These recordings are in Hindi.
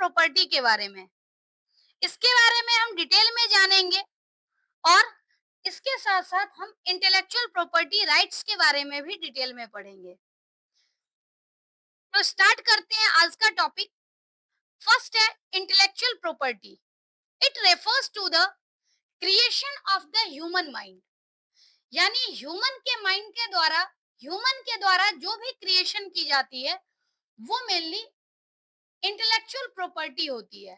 प्रॉपर्टी के बारे में। इसके बारे में हम डिटेल में जानेंगे और इसके साथ-साथ हम इंटेलेक्चुअल प्रॉपर्टी राइट्स के बारे में भी डिटेल में पढ़ेंगे। तो स्टार्ट करते हैं आज का टॉपिक। फर्स्ट है intellectual property. It refers to the creation of the human mind, यानी ह्यूमन के द्वारा जो भी क्रिएशन की जाती है वो मेनली इंटेलेक्चुअल प्रॉपर्टी होती है,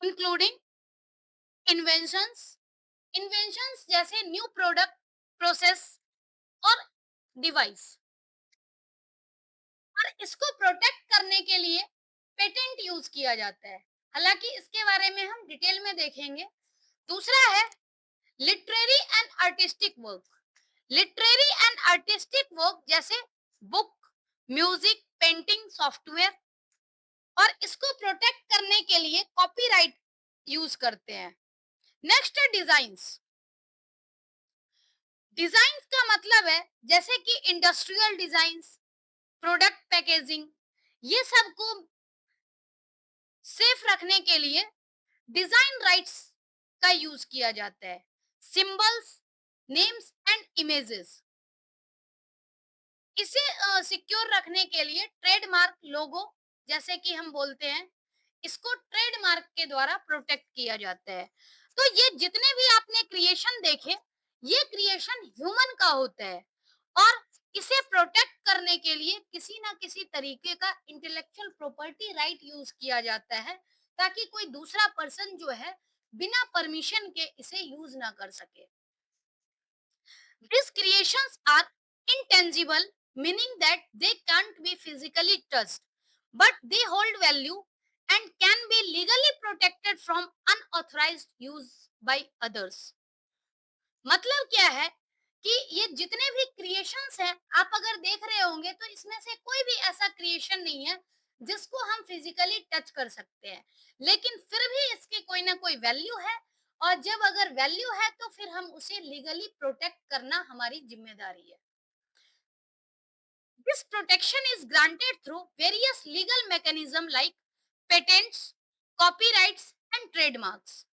इंक्लूडिंग इन्वेंशंस। इन्वेंशंस जैसे न्यू प्रोडक्ट, प्रोसेस और डिवाइस। और इसको प्रोटेक्ट करने के लिए पेटेंट यूज किया जाता है। हालांकि इसके बारे में हम डिटेल में देखेंगे। दूसरा है literary and artistic work. Literary and artistic work जैसे बुक, म्यूजिक, पेंटिंग, सॉफ्टवेयर, और इसको प्रोटेक्ट करने के लिए कॉपीराइट यूज करते हैं। नेक्स्ट है डिजाइन्स। डिजाइन्स का मतलब है जैसे कि इंडस्ट्रियल डिजाइन्स, प्रोडक्ट पैकेजिंग, ये सब को सेफ रखने के लिए डिजाइन राइट्स का यूज किया जाता है। सिंबल्स, नेम्स एंड इमेजेस, इसे सिक्योर रखने के लिए ट्रेडमार्क, लोगो जैसे कि हम बोलते हैं, इसको ट्रेडमार्क के द्वारा प्रोटेक्ट किया जाता है। तो ये जितने भी आपने क्रिएशन देखे, ये क्रिएशन ह्यूमन का होता है और इसे प्रोटेक्ट करने के लिए किसी ना किसी तरीके का इंटेलेक्चुअल प्रॉपर्टी राइट यूज किया जाता है, ताकि कोई दूसरा पर्सन जो है बिना परमिशन के इसे यूज ना कर सके। These creations are intangible, meaning that they can't be physically touched, but they hold value and can be legally protected from unauthorized use by others. मतलब क्या है कि ये जितने भी क्रिएशंस हैं, आप अगर देख रहे होंगे तो इसमें से कोई भी ऐसा क्रिएशन नहीं है जिसको हम फिजिकली टच कर सकते हैं, लेकिन फिर भी इसकी कोई ना कोई वैल्यू है। और जब अगर वैल्यू है तो फिर हम उसे लीगली प्रोटेक्ट करना हमारी जिम्मेदारी है। This protection is granted through various legal mechanism like patents, copyrights and trademarks.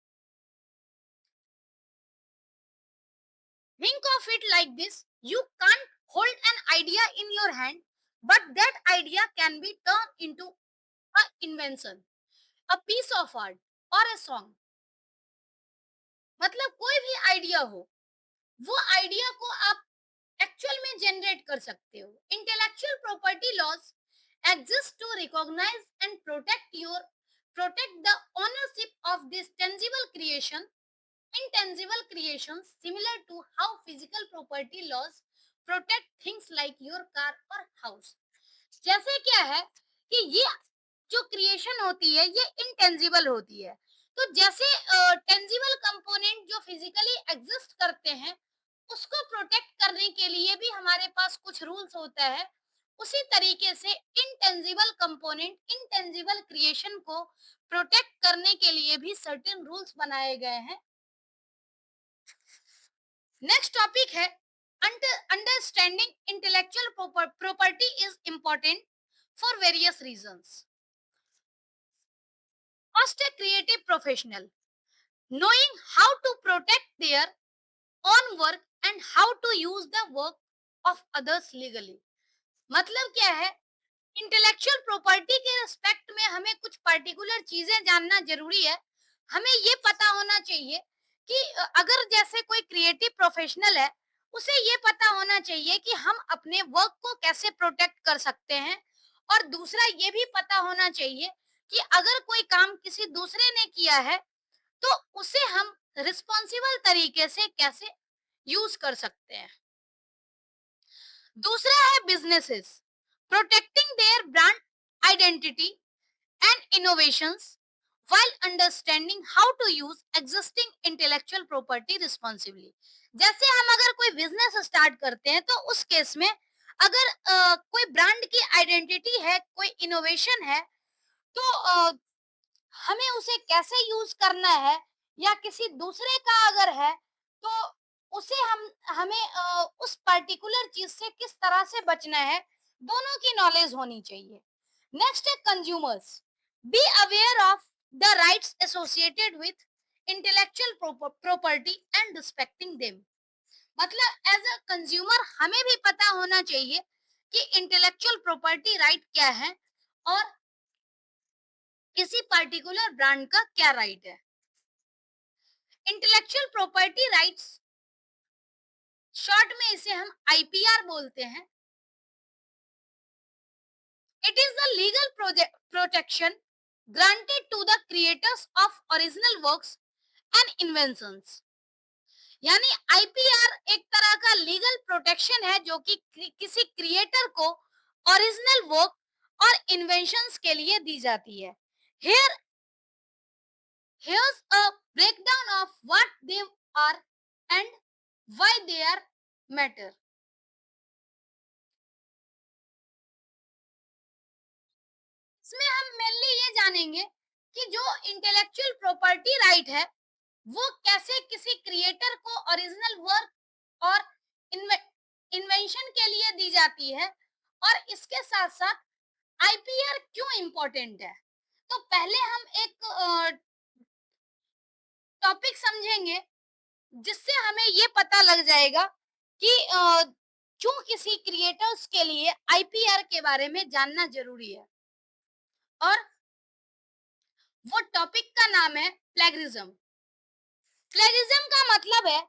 Think of it like this: you can't hold an idea in your hand, but that idea can be turned into an invention, a piece of art, or a song. मतलब कोई भी आइडिया हो, वो आइडिया को आप एक्चुअल में जनरेट कर सकते हो। Intellectual property laws exist to recognize and protect the ownership of this tangible creation. Intangible creations, similar to how physical property laws protect things like your car or house. जैसे क्या है कि ये जो क्रिएशन होती है ये इंटेंजिबल होती है। तो जैसे टेंजिबल कंपोनेंट जो फिजिकली एग्जिस्ट करते हैं, उसको प्रोटेक्ट करने के लिए भी हमारे पास कुछ रूल्स होता है। उसी तरीके से इंटेंजिबल कंपोनेंट, इंटेंजिबल क्रिएशन को प्रोटेक्ट करने के लिए भी सर्टेन रूल्स बनाए गए हैं। नेक्स्ट टॉपिक है understanding intellectual property is important for various reasons. First है creative professional, knowing how to protect their own work and how to use the work of others legally। मतलब क्या है, इंटेलेक्चुअल प्रॉपर्टी के रिस्पेक्ट में हमें कुछ पर्टिकुलर चीजें जानना जरूरी है। हमें ये पता होना चाहिए कि अगर जैसे कोई क्रिएटिव प्रोफेशनल है, उसे ये पता होना चाहिए कि हम अपने वर्क को कैसे प्रोटेक्ट कर सकते हैं। और दूसरा ये भी पता होना चाहिए कि अगर कोई काम किसी दूसरे ने किया है तो उसे हम रिस्पॉन्सिबल तरीके से कैसे यूज कर सकते हैं। दूसरा है businesses, protecting their brand identity and innovations while understanding how to use existing intellectual property responsibly। जैसे हम अगर कोई बिजनेस स्टार्ट करते हैं तो उस केस में अगर कोई ब्रांड की आइडेंटिटी है, कोई इनोवेशन है, तो हमें उसे कैसे यूज करना है, या किसी दूसरे का अगर है तो उसे हमें उस पर्टिकुलर चीज से किस तरह से बचना है, दोनों की नॉलेज होनी चाहिए। नेक्स्ट है consumers, Be aware of the rights associated with intellectual property and respecting them. मतलब एज अ कंज्यूमर हमें भी पता होना चाहिए कि इंटेलेक्चुअल प्रॉपर्टी राइट क्या है और किसी पर्टिकुलर ब्रांड का क्या राइट है। इंटेलेक्चुअल प्रॉपर्टी राइट्स, शॉर्ट में इसे हम आईपीआर बोलते हैं। It is the legal protection granted to the creators of original works and inventions। यानी आईपीआर एक तरह का लीगल प्रोटेक्शन है जो कि किसी क्रिएटर को ओरिजिनल वर्क और इन्वेंशंस के लिए दी जाती है। Here here's a breakdown of what they are and why they are matter। इसमें हम मेनली ये जानेंगे कि जो इंटेलेक्चुअल प्रॉपर्टी राइट है वो कैसे किसी क्रिएटर को ओरिजिनल वर्क और इन्वेंशन के लिए दी जाती है और इसके साथ साथ आईपीआर क्यों इम्पोर्टेंट है। तो पहले हम एक टॉपिक समझेंगे जिससे हमें ये पता लग जाएगा कि क्यों किसी क्रिएटर्स के लिए आईपीआर के बारे में जानना जरूरी है। और वो टॉपिक का नाम है प्लेगरिज्म। प्लेगरिज्म का मतलब है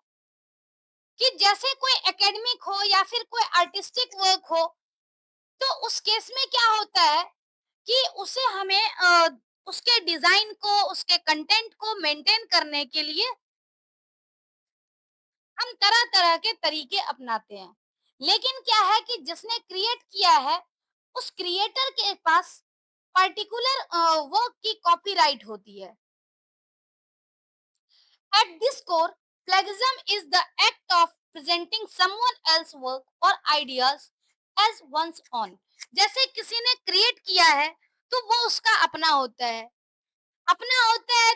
कि जैसे कोई एकेडमिक हो या फिर कोई आर्टिस्टिक वर्क हो, तो उस केस में क्या होता है कि उसे हमें उसके डिजाइन को, उसके कंटेंट को मेंटेन करने के लिए हम तरह तरह के तरीके अपनाते हैं। लेकिन क्या है कि जिसने क्रिएट किया है उस क्रिएटर के पास पर्टिकुलर वर्क की कॉपीराइट होती है। At this core, plagiarism is the act of presenting someone else work और आइडियाज एज वंस ओन। जैसे किसी ने क्रिएट किया है तो वो उसका अपना होता है। अपना होता है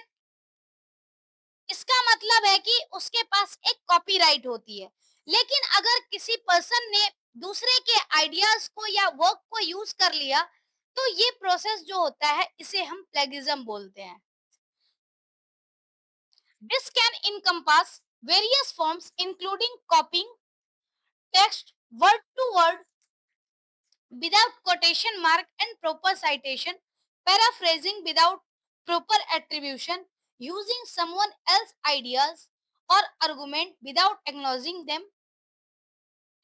इसका मतलब है कि उसके पास एक कॉपीराइट होती है। लेकिन अगर किसी पर्सन ने दूसरे के आइडियाज को या वर्क को यूज कर लिया तो ये प्रोसेस जो होता है इसे हम प्लेगिज्म बोलते हैं। This can encompass various forms including copying text word to word without quotation mark and proper citation, paraphrasing without proper attribution, using someone else's ideas or argument without acknowledging them,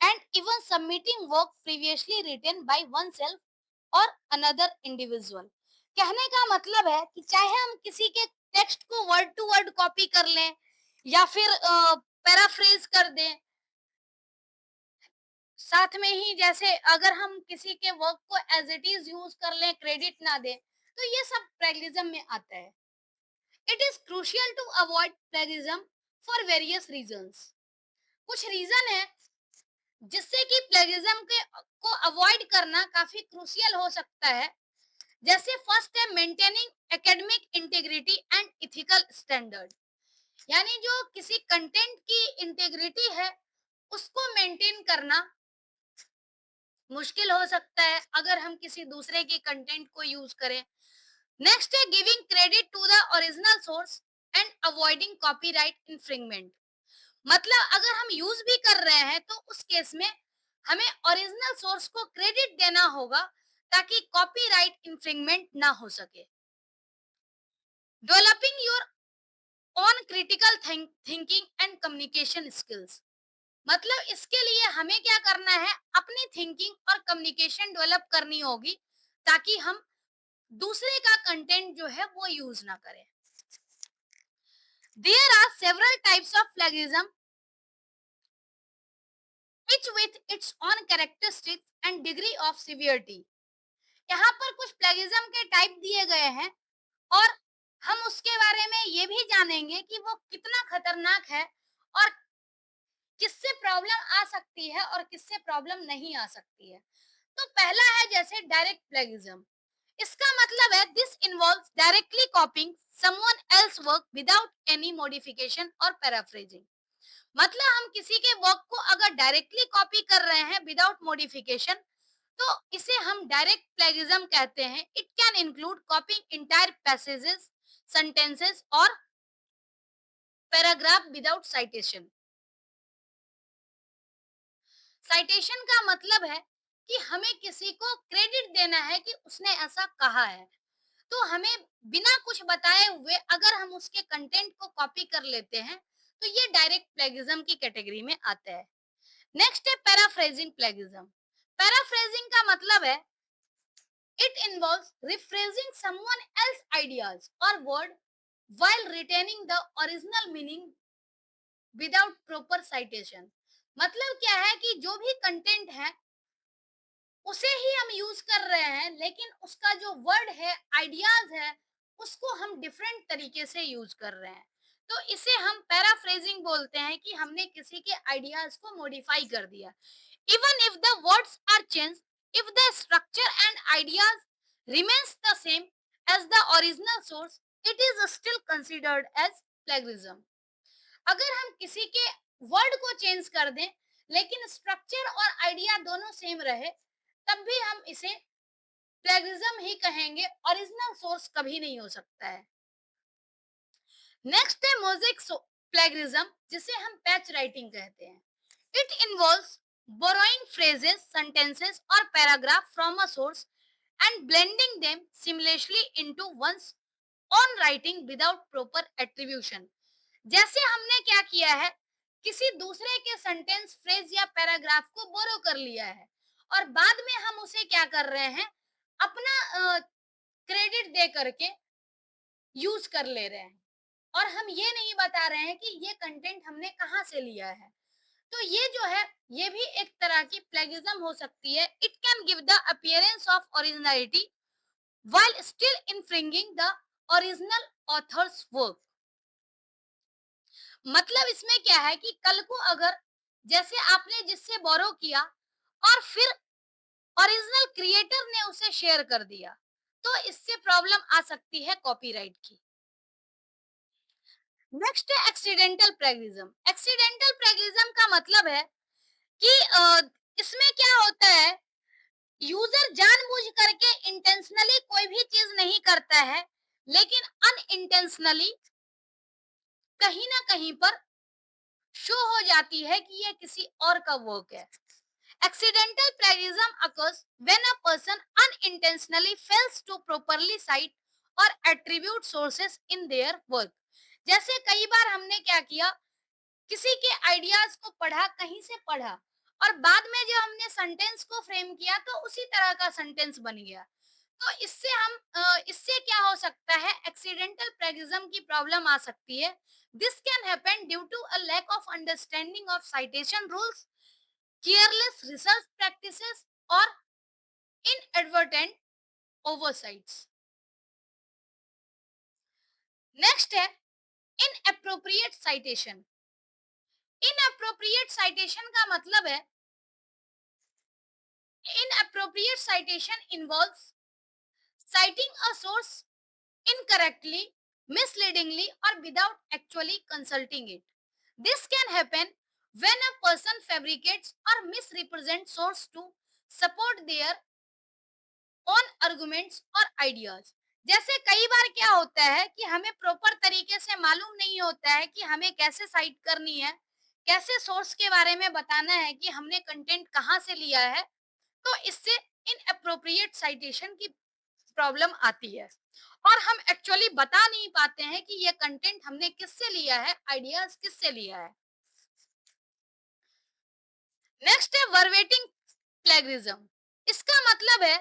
and even submitting work previously written by oneself or another individual। कहने का मतलब है कि चाहे हम किसी के टेक्स्ट को वर्ड टू वर्ड कॉपी कर लें या फिर पैराफ्रेज कर दें, साथ में ही जैसे अगर हम किसी के वर्क को एज इट इज यूज कर लें, क्रेडिट ना दें, तो ये सब प्लेगरिज्म में आता है। It is crucial to avoid plagiarism for various reasons. कुछ रीजन है जिससे कि प्लेगरिज्म के को अवॉइड करना काफी क्रूशियल हो सकता है। जैसे फर्स्ट है maintaining academic integrity and ethical standard. यानी जो किसी कंटेंट की इंटीग्रिटी है उसको मेंटेन करना मुश्किल हो सकता है अगर हम किसी दूसरे के कंटेंट को यूज करें। नेक्स्ट है giving credit to the original source and avoiding copyright infringement. मतलब अगर हम यूज भी कर रहे हैं तो उस केस में हमें ओरिजिनल सोर्स को क्रेडिट देना होगा ताकि कॉपीराइट इन्फ्रिंगमेंट ना हो सके। Developing your own critical thinking and communication skills. मतलब इसके लिए हमें क्या करना है, अपनी थिंकिंग और कम्युनिकेशन डेवलप करनी होगी ताकि हम दूसरे का कंटेंट जो है वो यूज ना करें। There are several types of plagiarism each with its own characteristics and degree of severity। यहाँ पर कुछ प्लेगिज्म के टाइप दिए गए हैं और हम उसके बारे में ये भी जानेंगे कि वो कितना खतरनाक है और किससे प्रॉब्लम आ सकती है और किससे प्रॉब्लम नहीं आ सकती है। तो पहला है जैसे डायरेक्ट प्लेगिज्म। इसका मतलब है this involves directly कॉपिंग someone else work without any modification और पैराफ्रेजिंग। मतलब हम किसी के वर्क को अगर डायरेक्टली कॉपी कर रहे हैं विदाउट मॉडिफिकेशन तो इसे हम डायरेक्ट प्लेगिज्म कहते हैं। It can include कॉपिंग entire passages, sentences और पैराग्राफ विदाउट साइटेशन। साइटेशन का मतलब है कि हमें किसी को क्रेडिट देना है कि उसने ऐसा कहा है, तो हमें बिना कुछ बताए हुए अगर हम उसके कंटेंट को कॉपी कर लेते हैं तो ये डायरेक्ट प्लेगिज्म की कैटेगरी में आता है। नेक्स्ट है पैराफ्रेजिंग प्लेगिज्म। पैराफ्रेजिंग का मतलब है it involves rephrasing someone else's ideas or word while retaining the original meaning without proper citation। मतलब क्या है कि जो भी कंटेंट है उसे ही हम यूज कर रहे हैं, लेकिन उसका जो वर्ड है, आइडियाज है, उसको हम डिफरेंट तरीके से यूज कर रहे हैं। तो इसे हम पैराफ्रेजिंग बोलते हैं कि हमने किसी के आइडियाज को मॉडिफाई कर दिया। Even if the words are change, if the structure and ideas remains the same as the original source, it is still considered as plagiarism. अगर हम किसी के वर्ड को चेंज कर दें लेकिन स्ट्रक्चर और आइडिया दोनों सेम रहे, तब भी हम इसे प्लेगरिज्म ही कहेंगे, ओरिजिनल सोर्स कभी नहीं हो सकता है। नेक्स्ट है मोज़ेक प्लेगरिज्म, जिसे हम पैच राइटिंग कहते हैं। It involves borrowing phrases, sentences और paragraph from a source and blending them seamlessly into one's own writing without proper attribution. जैसे हमने क्या किया है, किसी दूसरे के सेंटेंस, फ्रेज या पैराग्राफ को बोरो कर लिया है और बाद में हम उसे क्या कर रहे हैं, अपना क्रेडिट दे करके यूज कर ले रहे हैं और हम ये नहीं बता रहे हैं कि ये कंटेंट हमने कहाँ से लिया है। तो ये जो है, ये भी एक तरह की प्लेगिज्म हो सकती है। It can give the appearance of originality while still infringing the original author's work. मतलब इसमें क्या है कि कल को अगर जैसे आपने जिससे बोरो किया और फिर ओरिजिनल क्रिएटर ने उसे शेयर कर दिया, तो इससे प्रॉब्लम आ सकती है कॉपीराइट की। नेक्स्ट है एक्सीडेंटल प्लेगरिज्म। एक्सीडेंटल प्लेगरिज्म का मतलब है कि इसमें क्या होता है, यूजर जानबूझ करके इंटेंशनली कोई भी चीज नहीं करता है, लेकिन अनइंटेंशनली कहीं ना कहीं पर शो हो जाती है कि ये किसी और का वर्क है। Accidental plagiarism occurs when a person unintentionally fails to properly cite or attribute sources in their work। जैसे कई बार हमने क्या किया, किसी के आइडियाज को पढ़ा, कहीं से पढ़ा और बाद में जब हमने सेंटेंस को फ्रेम किया तो उसी तरह का सेंटेंस बन गया। तो इससे क्या हो सकता है, एक्सीडेंटल प्लेगियरिज्म की प्रॉब्लम आ सकती है। This can happen due to a lack of understanding of citation rules, careless research practices और इनएडवर्टेंट ओवरसाइट्स। नेक्स्ट है इनएप्रोप्रिएट साइटेशन। इनएप्रोप्रिएट साइटेशन का मतलब है, inappropriate citation involves citing a source incorrectly, misleadingly, or without actually consulting it. This can happen when a person fabricates or misrepresents source to support their own arguments और ideas। जैसे कई बार क्या होता है कि हमें प्रॉपर तरीके से मालूम नहीं होता है कि हमें कैसे साइट करनी है, कैसे सोर्स के बारे में बताना है कि हमने कंटेंट कहाँ से लिया है, तो इससे इनअप्रोप्रिएट साइटेशन की प्रॉब्लम आती है और हम एक्चुअली बता नहीं पाते हैं कि ये कंटेंट हमने किससे लिया है, आइडियाज किससे लिया है। नेक्स्ट है वर्बेटिंग प्लेगरिज्म। इसका मतलब है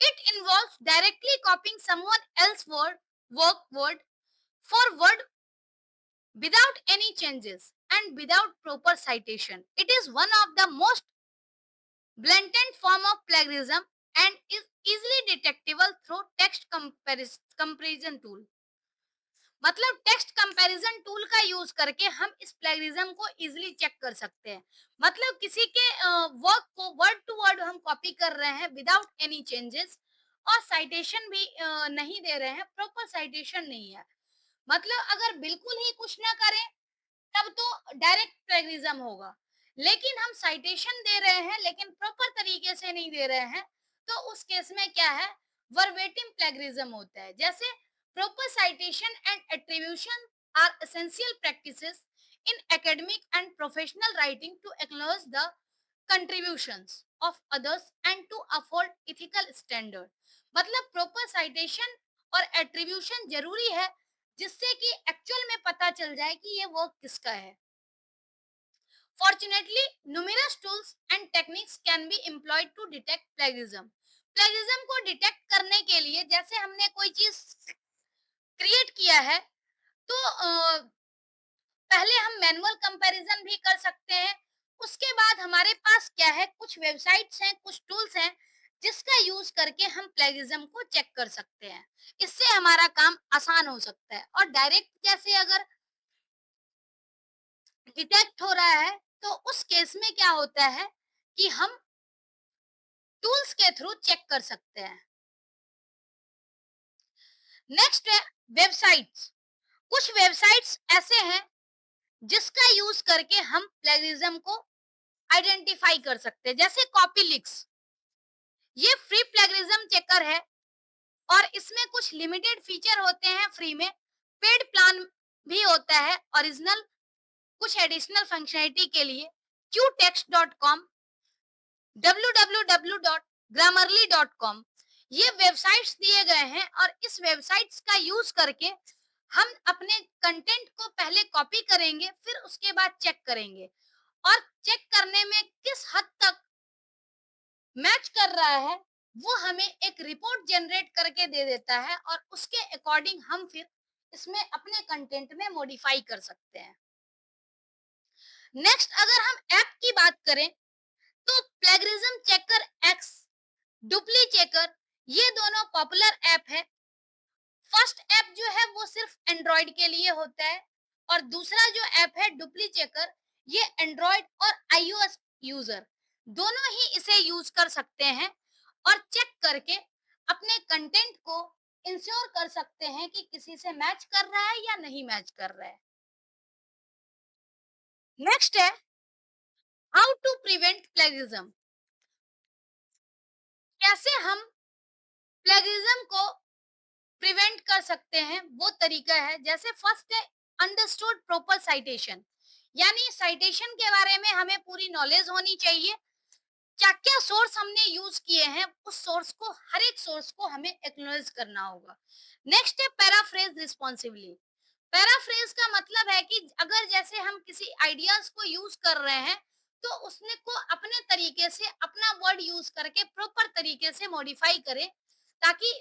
it involves directly कॉपिंग someone else word for word without any changes and without proper citation. It is one of the most blatant form of plagiarism and is easily detectable through text comparison tool। मतलब टेक्स्ट कंपैरिजन टूल का यूज करके हम इस प्लेगरिज्म को इजीली चेक कर सकते हैं। मतलब किसी के वर्क को वर्ड टू वर्ड हम कॉपी कर रहे हैं विदाउट एनी चेंजेस और साइटेशन भी नहीं दे रहे हैं, प्रॉपर साइटेशन नहीं है। मतलब अगर बिल्कुल ही कुछ ना करें तब तो डायरेक्ट प्लेगरिज्म होगा, लेकिन हम साइटेशन दे रहे हैं लेकिन प्रॉपर तरीके से नहीं दे रहे हैं, तो उस केस में क्या है, वर्बेटिम प्लेगरिज्म होता है। जैसे proper citation and attribution are essential practices in academic and professional writing to acknowledge the contributions of others and to afford ethical standard. मतलब प्रॉपर साइटेशन और एट्रीब्यूशन जरूरी है, जिससे कि एक्चुअल में पता चल जाए कि ये वर्क किसका है। Fortunately, numerous tools and techniques can be employed to detect plagiarism. Plagiarism को डिटेक्ट करने के लिए, जैसे हमने कोई चीज क्रिएट किया है, तो पहले हम मैनुअल कंपैरिजन भी कर सकते हैं। उसके बाद हमारे पास क्या है, कुछ वेबसाइट्स हैं, कुछ टूल्स हैं, जिसका यूज करके हम प्लेगरिज्म को चेक कर सकते हैं। इससे हमारा काम आसान हो सकता है। और डायरेक्ट जैसे अगर डिटेक्ट हो रहा है, तो उस केस में क्या होता है कि हम टूल्स के थ्रू चेक कर सकते हैं। नेक्स्ट है वेबसाइट्स। कुछ वेबसाइट्स ऐसे हैं जिसका यूज करके हम प्लेगरिज्म को आइडेंटिफाई कर सकते हैं। जैसे कॉपी लिक्स, ये फ्री प्लेगरिज्म चेकर है और इसमें कुछ लिमिटेड फीचर होते हैं फ्री में, पेड प्लान भी होता है ओरिजिनल कुछ एडिशनल फंक्शनलिटी के लिए। qtext.com, www.grammarly.com, ये वेबसाइट्स दिए गए हैं और इस वेबसाइट्स का यूज करके हम अपने कंटेंट को पहले कॉपी करेंगे, फिर उसके बाद चेक करेंगे और चेक करने में किस हद तक मैच कर रहा है, वो हमें एक रिपोर्ट जनरेट करके दे देता है और उसके अकॉर्डिंग हम फिर इसमें अपने कंटेंट में मॉडिफाई कर सकते हैं। नेक्स्ट अगर हम ऐप की बात करें, तो plagiarism checker x, dupli checker, ये दोनों पॉपुलर ऐप है। फर्स्ट ऐप जो है वो सिर्फ एंड्रॉइड के लिए होता है और दूसरा जो ऐप है डुप्ली चेकर, ये एंड्रॉइड और आईओएस यूजर दोनों ही इसे यूज कर सकते हैं और चेक करके अपने कंटेंट को इंश्योर कर सकते हैं कि किसी से मैच कर रहा है या नहीं मैच कर रहा है। नेक्स्ट है हाउ टू प्रिवेंट प्लेगरिज्म। कैसे हम प्लेगरिज्म को प्रिवेंट कर सकते हैं, वो तरीका है। जैसे फर्स्ट है अंडरस्टूड प्रॉपर साइटेशन, यानी साइटेशन के बारे में हमें पूरी नॉलेज होनी चाहिए। क्या क्या सोर्स हमने यूज किए हैं, उस सोर्स को, हर एक सोर्स को हमें एक्नॉलेज करना होगा। नेक्स्ट है पैराफ्रेज रिस्पॉन्सिबली। पैराफ्रेज का मतलब है कि अगर जैसे हम किसी आइडियाज को यूज कर रहे हैं, तो उसने को अपने तरीके से अपना वर्ड यूज करके प्रॉपर तरीके से मॉडिफाई करें, ताकि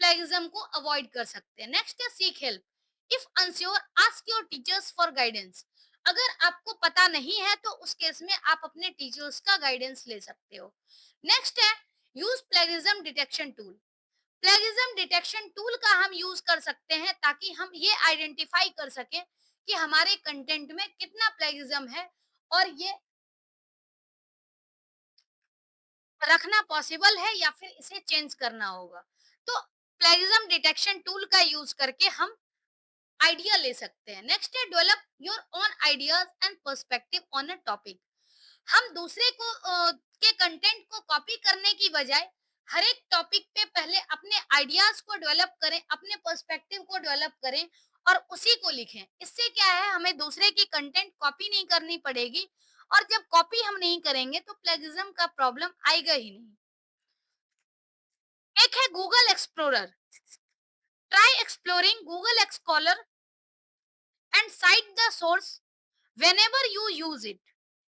प्लेगिज्म को अवॉइड कर सकते हैं। नेक्स्ट है seek help. If unsure ask your teachers for guidance. अगर आपको पता नहीं है तो उस केस में आप अपने टीचर्स का गाइडेंस ले सकते हो। नेक्स्ट है use plagiarism detection tool. Plagiarism detection tool का हम यूज कर सकते हैं ताकि हम ये आइडेंटिफाई कर सके कि हमारे कंटेंट में कितना प्लेगिज्म है और ये रखना पॉसिबल है या फिर इसे चेंज करना होगा। तो प्लेगिज्म डिटेक्शन टूल का यूज करके हम आइडिया ले सकते हैं। नेक्स्ट है develop your own ideas and perspective on a topic. हम दूसरे को के कंटेंट को कॉपी करने की बजाय हर एक टॉपिक पे पहले अपने आइडियाज को डेवलप करें, अपने पर्सपेक्टिव को डेवलप करें और उसी को लिखें। इससे क्या है, हमें दूसरे की कंटेंट कॉपी नहीं करनी पड़ेगी और जब कॉपी हम नहीं करेंगे तो प्लेगिज्म का प्रॉब्लम आएगा ही नहीं। एक है Google explorer. Try exploring Google explorer and cite the source whenever you use it.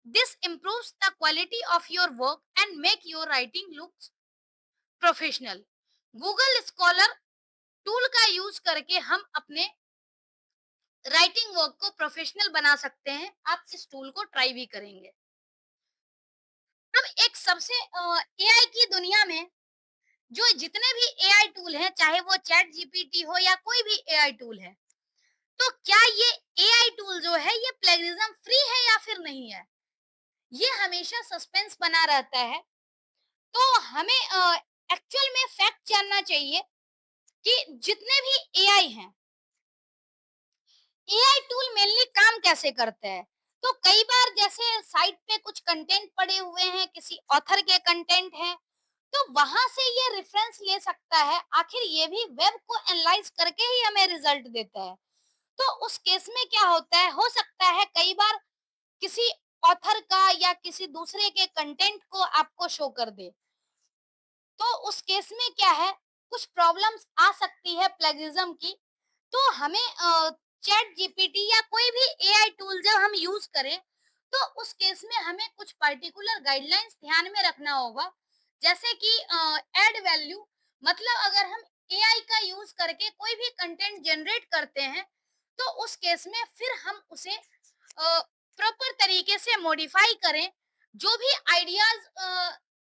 This improves the quality of your work and make your writing look professional. Google scholar tool का यूज करके हम अपने राइटिंग वर्क को प्रोफेशनल बना सकते हैं। आप इस टूल को ट्राई भी करेंगे। अब एक सबसे एआई की दुनिया में जो जितने भी एआई टूल हैं, चाहे वो चैट जीपीटी हो या कोई भी एआई टूल है, तो क्या ये एआई टूल जो है ये प्लेगरिज्म फ्री है या फिर नहीं है, ये हमेशा सस्पेंस बना रहता है। तो हमें एक्चुअल में फैक्ट जानना चाहिए कि जितने भी एआई हैं, एआई टूल मेनली काम कैसे करते हैं। तो कई बार जैसे साइट पे कुछ कंटेंट पड़े हुए हैं, किसी ऑथर के कंटेंट हैं, तो वहां से ये रेफरेंस ले सकता है। आखिर ये भी वेब को एनालाइज करके ही हमें रिजल्ट देता है। तो उस केस में क्या होता है, हो सकता है कई बार किसी ऑथर का या किसी दूसरे के कंटेंट को आपको शो कर दे। तो उस केस में क्या है, कुछ प्रॉब्लम्स आ सकती है प्लेगियरिज्म की। तो हमें चैट जीपीटी या कोई भी एआई टूल जब हम यूज करें, तो उस केस में हमें कुछ पर्टिकुलर गाइडलाइंस ध्यान में रखना होगा। जैसे कि ऐड वैल्यू, मतलब अगर हम एआई का यूज करके कोई भी कंटेंट जनरेट करते हैं, तो उस केस में फिर हम उसे प्रॉपर तरीके से मॉडिफाई करें। जो भी आइडियाज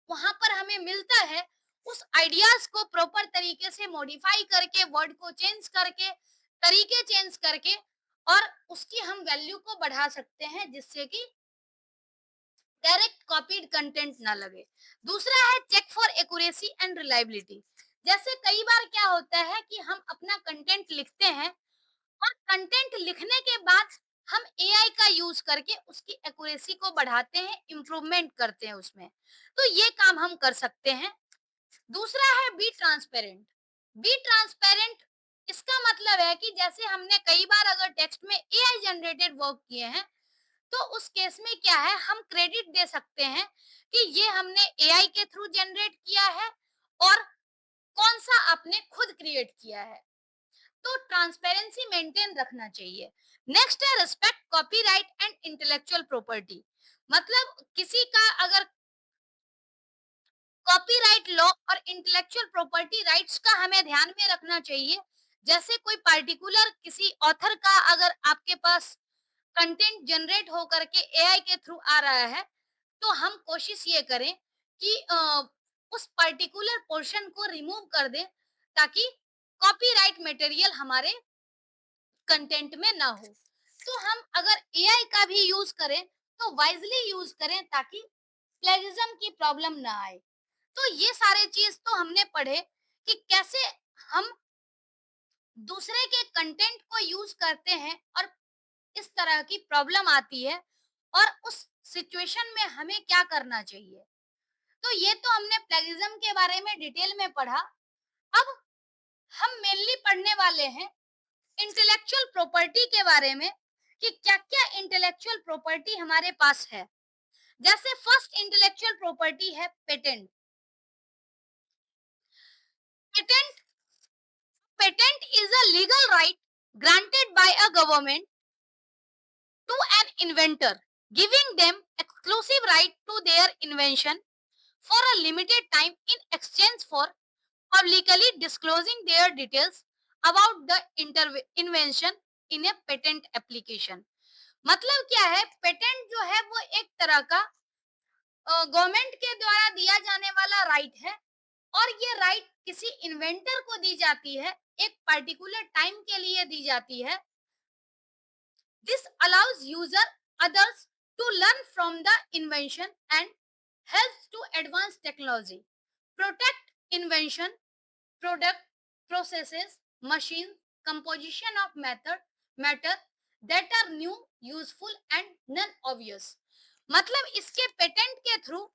वहां पर हमें मिलता है, उस आइडियाज को प्रॉपर तरीके से मॉडिफाई करके, वर्ड को चेंज करके, तरीके चेंज करके, और उसकी हम वैल्यू को बढ़ा सकते हैं, जिससे कि डायरेक्ट कॉपीड कंटेंट ना लगे। दूसरा है check for accuracy and reliability. जैसे कई बार क्या होता है कि हम अपना कंटेंट लिखते हैं, और कंटेंट लिखने के बाद हम एआई का यूज करके उसकी एक्यूरेसी को बढ़ाते हैं, इम्प्रूवमेंट करते हैं उसमें। तो ये काम हम कर सकते हैं। दूसरा है बी ट्रांसपेरेंट। बी ट्रांसपेरेंट, इसका मतलब है कि जैसे हमने कई बार अगर टेक्स्ट में एआई जनरेटेड वर्क किए हैं, तो उस केस में क्या है, हम क्रेडिट दे सकते हैं कि ये हमने एआई के थ्रू जनरेट किया है, और कौन सा आपने खुद क्रिएट किया है। तो ट्रांसपेरेंसी मेंटेन रखना चाहिए। नेक्स्ट है respect copyright and intellectual property. मतलब किसी का अगर कॉपीराइट लॉ और इंटेलेक्चुअल प्रॉपर्टी राइट्स का हमें ध्यान में रखना चाहिए। जैसे कोई पर्टिकुलर किसी ऑथर का अगर आपके पास कंटेंट जनरेट हो करके एआई के थ्रू आ रहा है, तो हम कोशिश ये करें कि उस पर्टिकुलर पोर्शन को रिमूव कर दें, ताकि कॉपीराइट मटेरियल हमारे कंटेंट में ना हो। तो हम अगर एआई का भी यूज करें, तो वाइजली यूज करें, ताकि प्लेगियरिज्म की प्रॉब्लम ना आए। तो ये सारे चीज तो हमने पढ़े कि कैसे हम दूसरे के कंटेंट को यूज करते हैं और इस तरह की प्रॉब्लम आती है, और उस सिचुएशन में हमें क्या करना चाहिए। तो ये तो हमने प्लेगियरिज्म के बारे में डिटेल में पढ़ा। अब हम मेनली पढ़ने वाले हैं इंटेलेक्चुअल प्रॉपर्टी के बारे में, कि क्या-क्या इंटेलेक्चुअल प्रॉपर्टी हमारे पास है। जैसे फर्स्ट इंटेलेक्चुअल प्रॉपर्टी है patent. Patent patent is a legal right granted by a government to an inventor, giving them exclusive right to their invention for a limited time in exchange for publicly disclosing their details about the invention in a patent application। मतलब क्या है, पेटेंट जो है वो एक तरह का गवर्नमेंट के द्वारा दिया जाने वाला राइट है, और ये राइट किसी इन्वेंटर को दी जाती है, एक पर्टिकुलर टाइम के लिए दी जाती है। This allows user others to learn from the invention and helps to advance technology, protect invention, product, processes, machine, composition of matter that are new, useful and non obvious. मतलब इसके पेटेंट के थ्रू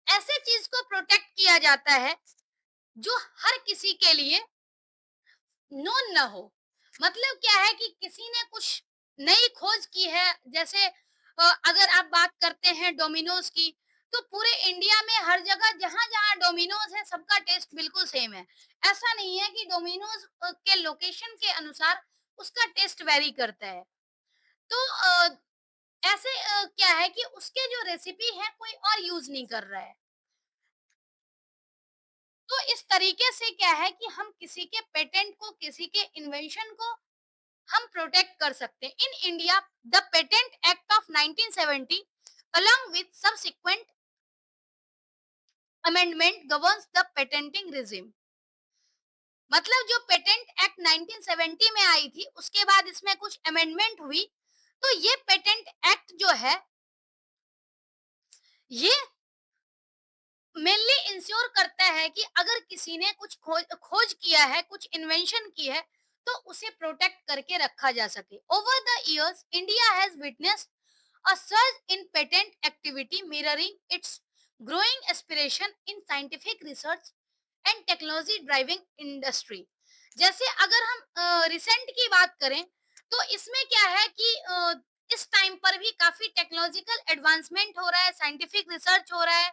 ऐसे चीज को प्रोटेक्ट किया जाता है जो हर किसी के लिए नोन ना हो। मतलब क्या है कि किसी ने कुछ नई खोज की है, जैसे अगर आप बात करते हैं डोमिनोज की, तो पूरे इंडिया में हर जगह जहां जहां डोमिनोज है, सबका टेस्ट बिल्कुल सेम है। ऐसा नहीं है कि डोमिनोज के लोकेशन के अनुसार उसका टेस्ट वेरी करता है। तो ऐसे क्या है कि उसके जो रेसिपी है कोई और यूज नहीं कर रहा है। तो इस तरीके से क्या है कि हम किसी के पेटेंट को, किसी के इन्वेंशन को हम प्रोटेक्ट कर सकते हैं। In India the patent act of 1970 along with subsequent amendment governs the patenting regime। मतलब जो पेटेंट एक्ट 1970 में आई थी, उसके बाद इसमें कुछ अमेंडमेंट हुई। तो ये पेटेंट एक्ट जो है, ये मेनली इंश्योर करता है कि अगर किसी ने कुछ खोज किया है, कुछ इन्वेंशन की है, तो उसे प्रोटेक्ट करके रखा जा सके। Over the years India has witnessed a surge in patent activity mirroring its growing aspiration in scientific research and technology driving industry। जैसे अगर हम रिसेंट की बात करें तो इसमें क्या है कि इस टाइम पर भी काफी टेक्नोलॉजिकल एडवांसमेंट हो रहा है, साइंटिफिक रिसर्च हो रहा है।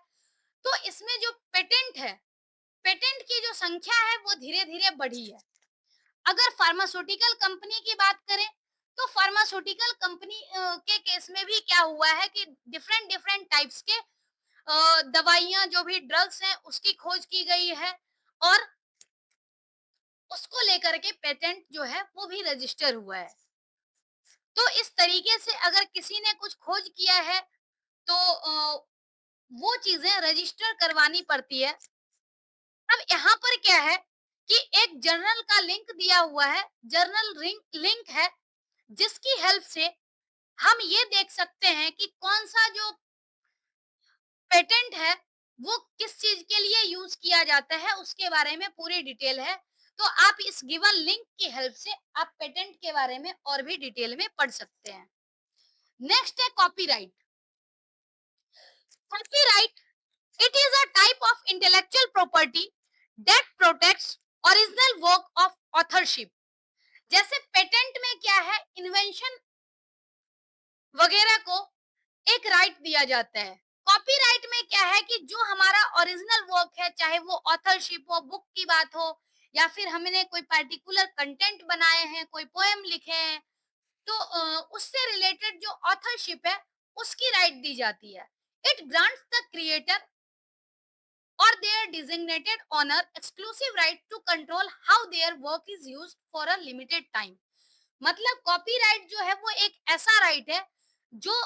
तो इसमें जो पेटेंट है, पेटेंट की जो संख्या है वो धीरे धीरे बढ़ी है। अगर फार्मास्यूटिकल कंपनी की बात करें तो फार्मास्यूटिकल कंपनी के केस में भी क्या हुआ है कि डिफरेंट डिफरेंट टाइप्स के दवाइयां जो भी ड्रग्स हैं उसकी खोज की गई है और उसको लेकर के पेटेंट जो है वो भी रजिस्टर हुआ है। तो इस तरीके से अगर किसी ने कुछ खोज किया है तो वो चीजें रजिस्टर करवानी पड़ती है। अब यहाँ पर क्या है कि एक जर्नल का लिंक दिया हुआ है, जर्नल लिंक है जिसकी हेल्प से हम ये देख सकते हैं कि कौन सा जो पेटेंट है वो किस चीज के लिए यूज किया जाता है, उसके बारे में पूरी डिटेल है। तो आप इस गिवन लिंक की हेल्प से आप पेटेंट के बारे में और भी डिटेल में पढ़ सकते हैं। नेक्स्ट है copyright. Copyright, it is a type of intellectual property that protects original work of authorship. जैसे पेटेंट में क्या है, इन्वेंशन वगैरह को एक राइट दिया जाता है। कॉपीराइट में क्या है कि जो हमारा ओरिजिनल वर्क है, चाहे वो ऑथरशिप हो, बुक की बात हो, या फिर हमने कोई पर्टिकुलर कंटेंट बनाए हैं, कोई पोएम लिखे हैं, तो उससे रिलेटेड जो ऑथरशिप है उसकी राइट दी जाती है। It grants the creator or their designated owner exclusive right to control how their work is used for a limited time। मतलब कॉपीराइट जो है वो एक ऐसा राइट है जो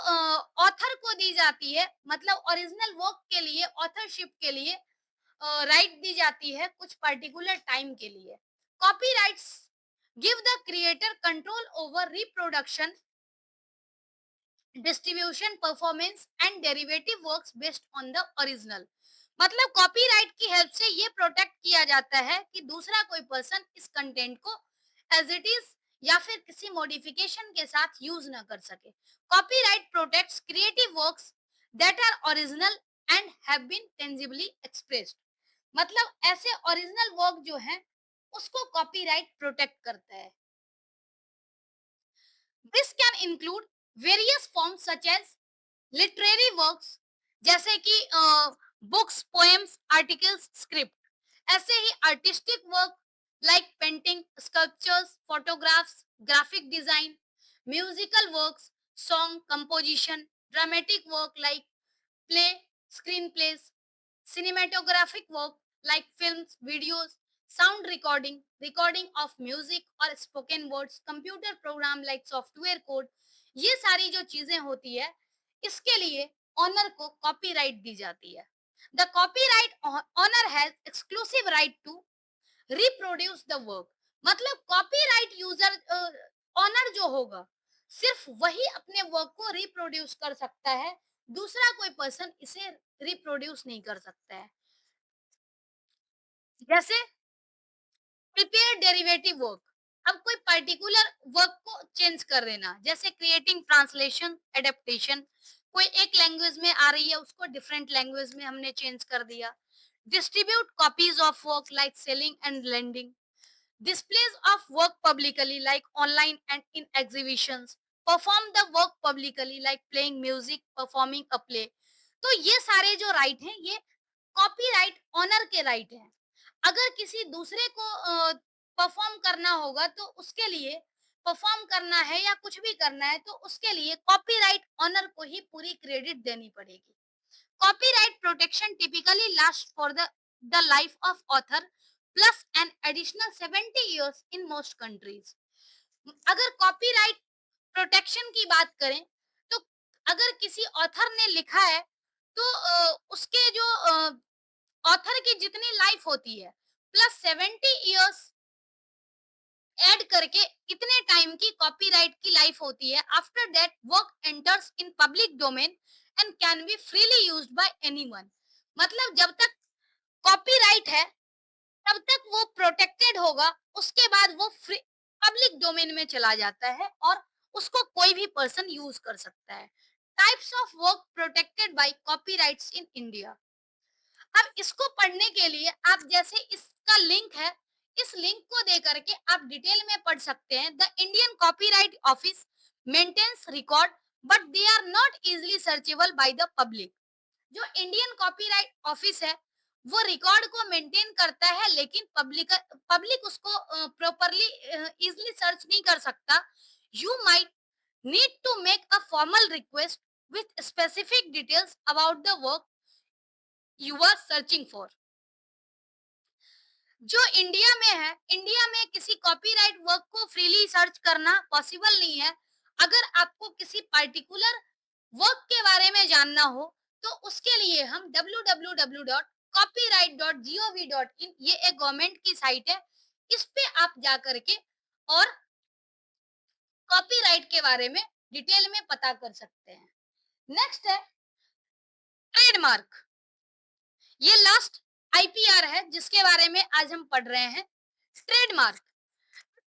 ऑथर को दी जाती है, मतलब ओरिजिनल वर्क के लिए, ऑथरशिप के लिए राइट दी जाती है कुछ पर्टिकुलर टाइम के लिए। Copyrights give the creator control over reproduction, distribution, performance and derivative works based on the original. मतलब कॉपीराइट की हेल्प से ये प्रोटेक्ट किया जाता है कि दूसरा कोई पर्सन इस कंटेंट को एज इट इज या फिर किसी मॉडिफिकेशन के साथ यूज ना कर सके। Copyright protects creative works that are original and have been tangibly expressed. मतलब ऐसे ओरिजिनल वर्क जो है उसको कॉपीराइट प्रोटेक्ट करता है। This can include various forms such as literary works, जैसे कि बुक्स, पोएम्स, आर्टिकल्स, स्क्रिप्ट। ऐसे ही artistic work like painting, sculptures, photographs, graphic design, musical works, song composition, dramatic work like play, screen plays, cinematographic work like films, videos, sound recording, recording of music or spoken words, computer program like software code, ये सारी जो चीजें होती है इसके लिए ऑनर को कॉपीराइट दी जाती है। The copyright owner has exclusive right to reproduce the work. मतलब कॉपीराइट यूजर ऑनर जो होगा सिर्फ वही अपने वर्क को रिप्रोड्यूस कर सकता है, दूसरा कोई पर्सन इसे रिप्रोड्यूस नहीं कर सकता है। जैसे प्रिपेयर डेरिवेटिव वर्क, अब कोई पर्टिकुलर वर्क को चेंज कर देना, जैसे क्रिएटिंग ट्रांसलेशन, एडेप्टेशन, कोई एक लैंग्वेज में आ रही है उसको डिफरेंट लैंग्वेज में हमने चेंज कर दिया। Distribute copies of work like selling and lending, displays of work publicly like online and in exhibitions, perform the work publicly like playing music, performing a play। तो ये सारे जो राइट हैं ये कॉपीराइट ऑनर के राइट हैं। अगर किसी दूसरे को परफॉर्म करना होगा तो उसके लिए, परफॉर्म करना है या कुछ भी करना है तो उसके लिए कॉपीराइट ऑनर को ही पूरी क्रेडिट देनी पड़ेगी। Copyright protection typically lasts for the life of author plus an additional 70 years in most countries। अगर कॉपीराइट प्रोटेक्शन की बात करें तो अगर किसी ऑथर ने लिखा है तो उसके जो ऑथर की जितनी लाइफ होती है प्लस 70 इयर्स ऐड करके इतने टाइम की कॉपीराइट की लाइफ होती है। After that work enters in public domain and can be freely used by anyone. मतलब जब तक कॉपीराइट है तब तक वो प्रोटेक्टेड होगा, उसके बाद वो फ्री पब्लिक डोमेन में चला जाता है और उसको कोई भी पर्सन यूज कर सकता है। Types of work protected by copyrights in India. अब इसको पढ़ने के लिए आप जैसे इसका लिंक है, इस लिंक को दे करके आप डिटेल में पढ़ सकते हैं। The Indian copyright office maintains record but they are not easily searchable by the public. जो इंडियन कॉपीराइट ऑफिस है वो रिकॉर्ड को मेंटेन करता है, लेकिन पब्लिक पब्लिक उसको प्रॉपरली इजिली सर्च नहीं कर सकता। You might need to make a formal request with specific details about the work you are searching for. जो इंडिया में है, इंडिया में किसी कॉपीराइट वर्क को फ्रीली सर्च करना पॉसिबल नहीं है। अगर आपको किसी पर्टिकुलर वर्क के बारे में जानना हो, तो उसके लिए हम www.copyright.gov.in, ये एक गवर्नमेंट की साइट है, इस पे आप जा करके और कॉपीराइट के बारे में डिटेल में पता कर सकते हैं। नेक्स्ट है ट्रेडमार्क। ये लास्ट आईपीआर है जिसके बारे में आज हम पढ़ रहे हैं। Trademark.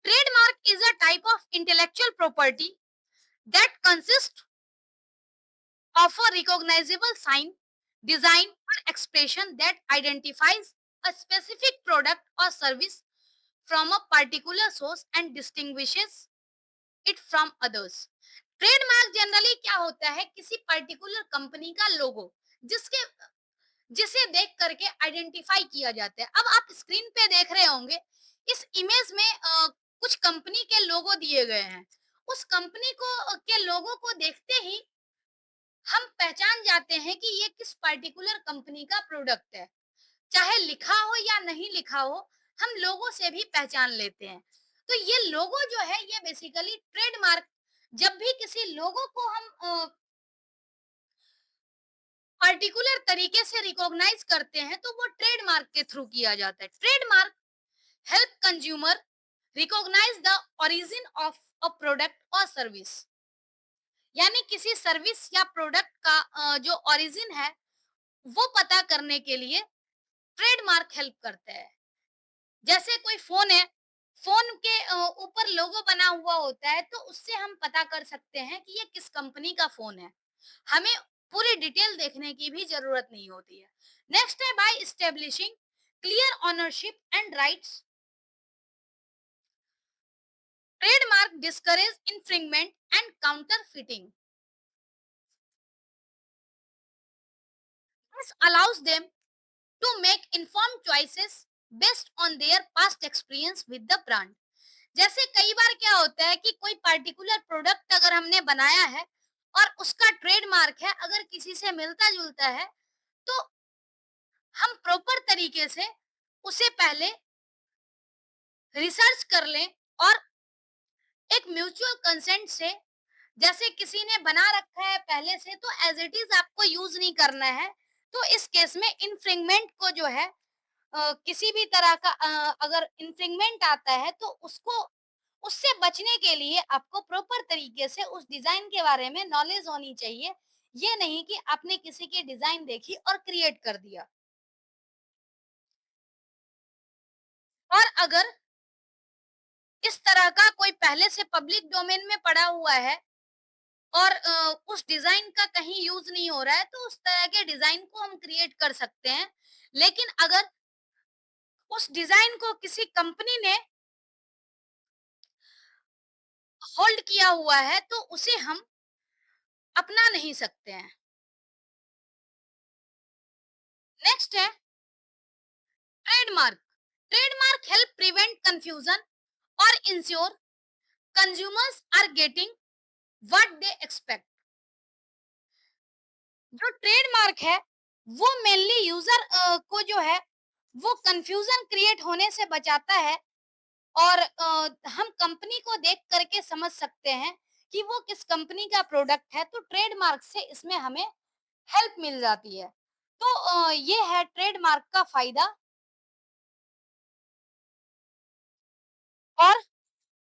Trademark is a type of intellectual property that consists of a recognizable sign, design, or expression that identifies a specific product or service from a particular source and distinguishes it from others. Trademark generally क्या होता है, किसी पर्टिकुलर कंपनी का लोगो जिसके जिसे देख करके आइडेंटिफाई किया जाता है। अब आप स्क्रीन पे देख रहे होंगे, इस इमेज में कुछ कंपनी के लोगो दिए गए हैं। उस कंपनी को के लोगो को देखते ही हम पहचान जाते हैं कि ये किस पर्टिकुलर कंपनी का प्रोडक्ट है। चाहे लिखा हो या नहीं लिखा हो, हम लोगो से भी पहचान लेते हैं। तो ये लोगो जो है ये बेसिकली ट्रेडमार्क, जब भी किसी लोगो को हम पर्टिकुलर तरीके से रिकॉग्नाइज करते हैं तो वो ट्रेडमार्क के थ्रू किया जाता है। Trademark help consumer recognize the origin of a product और सर्विस। यानी किसी सर्विस या प्रोडक्ट का जो ओरिजिन है वो पता करने के लिए ट्रेडमार्क हेल्प करते हैं। जैसे कोई फोन है, फोन के ऊपर लोगो बना हुआ होता है तो उससे हम पता कर सकते हैं कि ये किस कंपनी का फोन है। हमें पूरी डिटेल देखने की भी जरूरत नहीं होती है। नेक्स्ट है by establishing clear ownership and rights, trademark discourage infringement and counterfeiting. This allows them to make informed choices based on their past experience with the brand. जैसे कई बार क्या होता है कि कोई पर्टिकुलर प्रोडक्ट अगर हमने बनाया है और उसका ट्रेडमार्क है, अगर किसी से मिलता जुलता है तो हम प्रॉपर तरीके से उसे पहले रिसर्च कर लें और एक म्यूचुअल कंसेंट से, जैसे किसी ने बना रखा है पहले से तो एज इट इज आपको यूज नहीं करना है। तो इस केस में इन्फ्रिंगमेंट को जो है किसी भी तरह का अगर इन्फ्रिंगमेंट आता है तो उसको उससे बचने के लिए आपको प्रॉपर तरीके से उस डिजाइन के बारे में नॉलेज होनी चाहिए। ये नहीं कि आपने किसी की डिजाइन देखी और क्रिएट कर दिया। और अगर इस तरह का कोई पहले से पब्लिक डोमेन में पड़ा हुआ है और उस डिजाइन का कहीं यूज नहीं हो रहा है तो उस तरह के डिजाइन को हम क्रिएट कर सकते हैं। लेकिन अगर उस डिजाइन को किसी कंपनी ने होल्ड किया हुआ है तो उसे हम अपना नहीं सकते हैं। नेक्स्ट है trademark. Trademark help prevent confusion और ensure consumers are getting what they expect. जो ट्रेडमार्क है वो मेनली यूजर को जो है वो कंफ्यूजन क्रिएट होने से बचाता है और हम कंपनी को देख करके समझ सकते हैं कि वो किस कंपनी का प्रोडक्ट है। तो ट्रेडमार्क से इसमें हमें हेल्प मिल जाती है। तो ये है ट्रेडमार्क का फायदा। और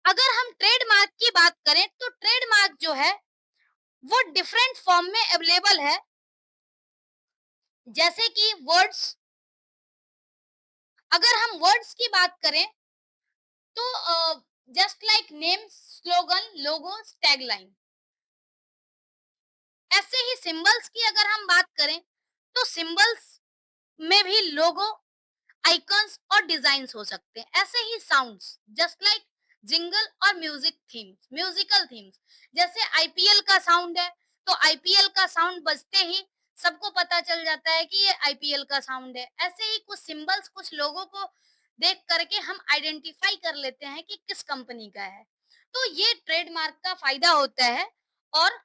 अगर हम ट्रेडमार्क की बात करें तो ट्रेडमार्क जो है वो डिफरेंट फॉर्म में अवेलेबल है। जैसे कि वर्ड्स, अगर हम वर्ड्स की बात करें तो जस्ट लाइक नेम, स्लोगन, लोगो, टैगलाइन। ऐसे ही सिंबल्स की अगर हम बात करें तो सिंबल्स में भी लोगो, आइकन्स और डिजाइन्स हो सकते हैं। ऐसे ही साउंड्स जस्ट लाइक जिंगल और म्यूजिक थीम्स, म्यूजिकल थीम्स। जैसे आईपीएल का साउंड है, तो आईपीएल का साउंड बजते ही सबको पता चल जाता है कि ये आईपीएल का साउंड है। ऐसे ही कुछ सिंबल्स, कुछ लोगों को देख करके हम आइडेंटिफाई कर लेते हैं कि किस कंपनी का है। तो ये ट्रेडमार्क का फायदा होता है। और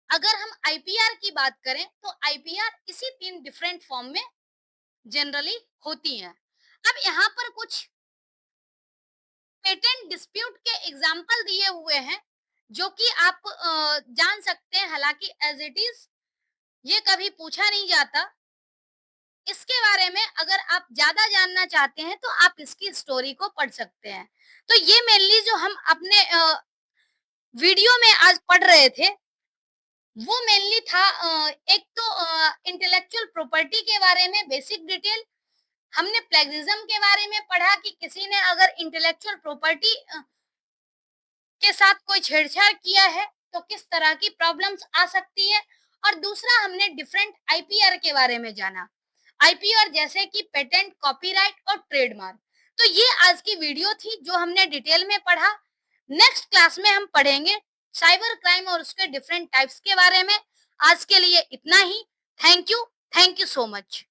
अगर हम आईपीआर की बात करें तो आईपीआर इसी तीन डिफरेंट फॉर्म में जनरली होती हैं। अब यहाँ पर कुछ पेटेंट डिस्प्यूट के एग्जाम्पल दिए हुए हैं जो कि आप जान सकते हैं। हालांकि एज इट इज ये कभी पूछा नहीं जाता। इसके बारे में अगर आप ज्यादा जानना चाहते हैं तो आप इसकी स्टोरी को पढ़ सकते हैं। तो ये मेनली जो हम अपने वीडियो में आज पढ़ रहे थे वो मेनली था एक तो इंटेलेक्चुअल प्रॉपर्टी के बारे में बेसिक डिटेल। हमने प्लेगरिज्म के बारे में पढ़ा कि किसी ने अगर इंटेलेक्चुअल प्रॉपर्टी के साथ कोई छेड़छाड़ किया है तो किस तरह की प्रॉब्लम्स आ सकती है। और दूसरा हमने डिफरेंट आईपीआर के बारे में जाना। आईपीआर जैसे कि पेटेंट, कॉपीराइट और ट्रेडमार्क। तो ये आज की वीडियो थी जो हमने डिटेल में पढ़ा। नेक्स्ट क्लास में हम पढ़ेंगे साइबर क्राइम और उसके डिफरेंट टाइप्स के बारे में। आज के लिए इतना ही। Thank you so much.